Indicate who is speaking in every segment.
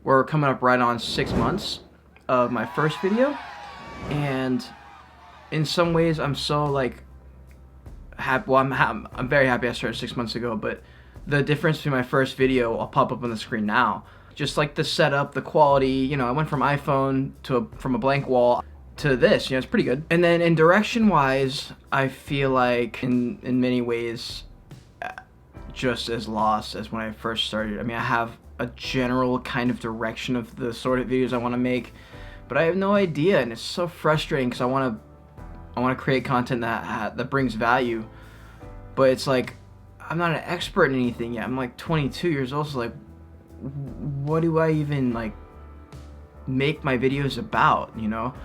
Speaker 1: We're coming up right on 6 months of my first video, and in some ways I'm so like happy. Well, I'm very happy I started 6 months ago, but the difference between my first video, I'll pop up on the screen now. Just like the setup, the quality, you know, I went from iPhone to from a blank wall to this, you know, it's pretty good. And then in direction wise, I feel like in many ways just as lost as when I first started. I mean, I have a general kind of direction of the sort of videos I want to make, but I have no idea, and it's so frustrating because I want to create content that brings value, but it's like I'm not an expert in anything yet. I'm like 22 years old, so like, what do I even like make my videos about? You know,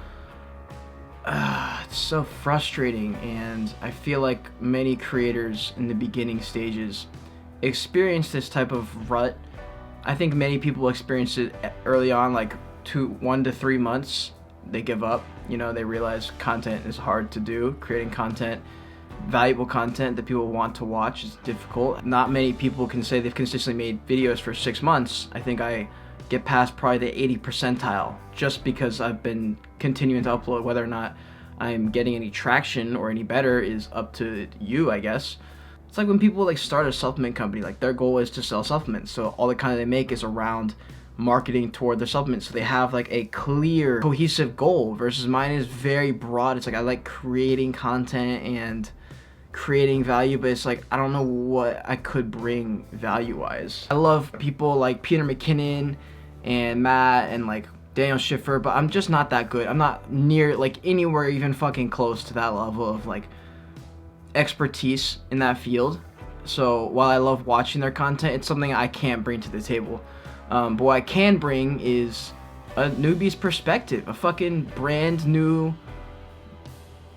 Speaker 1: it's so frustrating, and I feel like many creators in the beginning stages experience this type of rut. I think many people experience it early on, like 1 to 3 months. They give up. You know, they realize content is hard to do. Creating content, valuable content that people want to watch, is difficult. Not many people can say they've consistently made videos for 6 months. I think I get past probably the 80 percentile just because I've been continuing to upload. Whether or not I'm getting any traction or any better is up to you, I guess. It's like when people like start a supplement company, like their goal is to sell supplements, so all the content they make is around marketing toward their supplements, so they have like a clear cohesive goal, versus mine is very broad. It's like I like creating content and creating value, but it's like I don't know what I could bring value wise. I love people like Peter McKinnon and Matt and like Daniel Schiffer, but I'm just not that good. I'm not near like anywhere even fucking close to that level of like expertise in that field. So while I love watching their content, it's something I can't bring to the table. But what I can bring is a newbie's perspective, a fucking brand new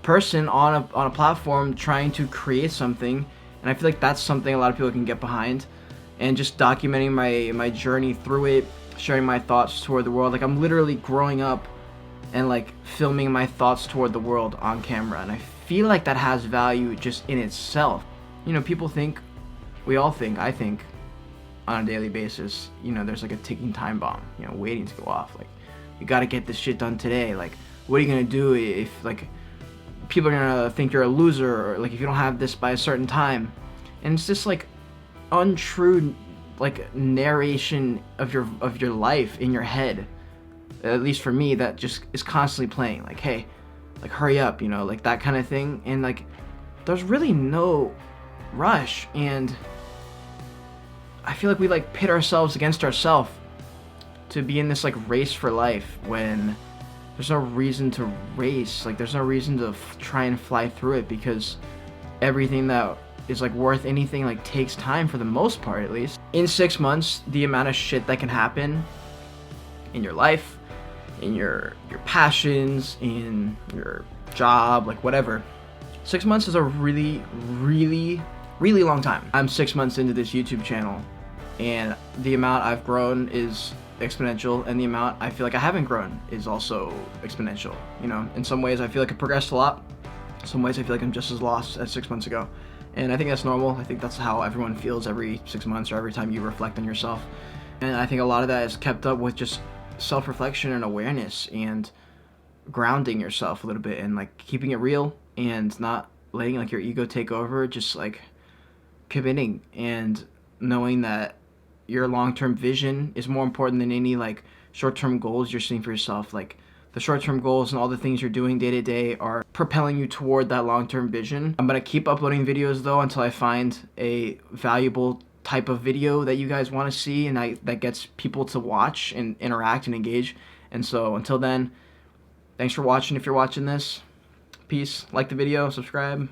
Speaker 1: person on a platform trying to create something, and I feel like that's something a lot of people can get behind. And just documenting my journey through it, sharing my thoughts toward the world. Like I'm literally growing up and like filming my thoughts toward the world on camera, and I feel like that has value just in itself. You know, people think, we all think, I think on a daily basis, you know, there's like a ticking time bomb, you know, waiting to go off. Like, you gotta get this shit done today. Like, what are you gonna do if like people are gonna think you're a loser, or like if you don't have this by a certain time? And it's just like untrue like narration of your life in your head, at least for me, that just is constantly playing, like, hey, like hurry up, you know, like that kind of thing. And like there's really no rush, and I feel like we like pit ourselves against ourselves to be in this like race for life when there's no reason to race. Like there's no reason to try and fly through it, because everything that is like worth anything like takes time, for the most part at least. In 6 months, the amount of shit that can happen in your life, in your passions, in your job, like whatever. 6 months is a really long time. I'm 6 months into this YouTube channel, and the amount I've grown is exponential, and the amount I feel like I haven't grown is also exponential. You know, in some ways I feel like I progressed a lot. In some ways I feel like I'm just as lost as 6 months ago. And I think that's normal. I think that's how everyone feels every 6 months, or every time you reflect on yourself. And I think a lot of that is kept up with just self-reflection and awareness, and grounding yourself a little bit, and like keeping it real, and not letting like your ego take over. Just like committing and knowing that your long-term vision is more important than any like short-term goals you're setting for yourself. Like the short-term goals and all the things you're doing day to day are propelling you toward that long-term vision. I'm gonna keep uploading videos though until I find a valuable type of video that you guys want to see, and that gets people to watch and interact and engage. And so until then, thanks for watching. If you're watching this, peace. Like the video, subscribe.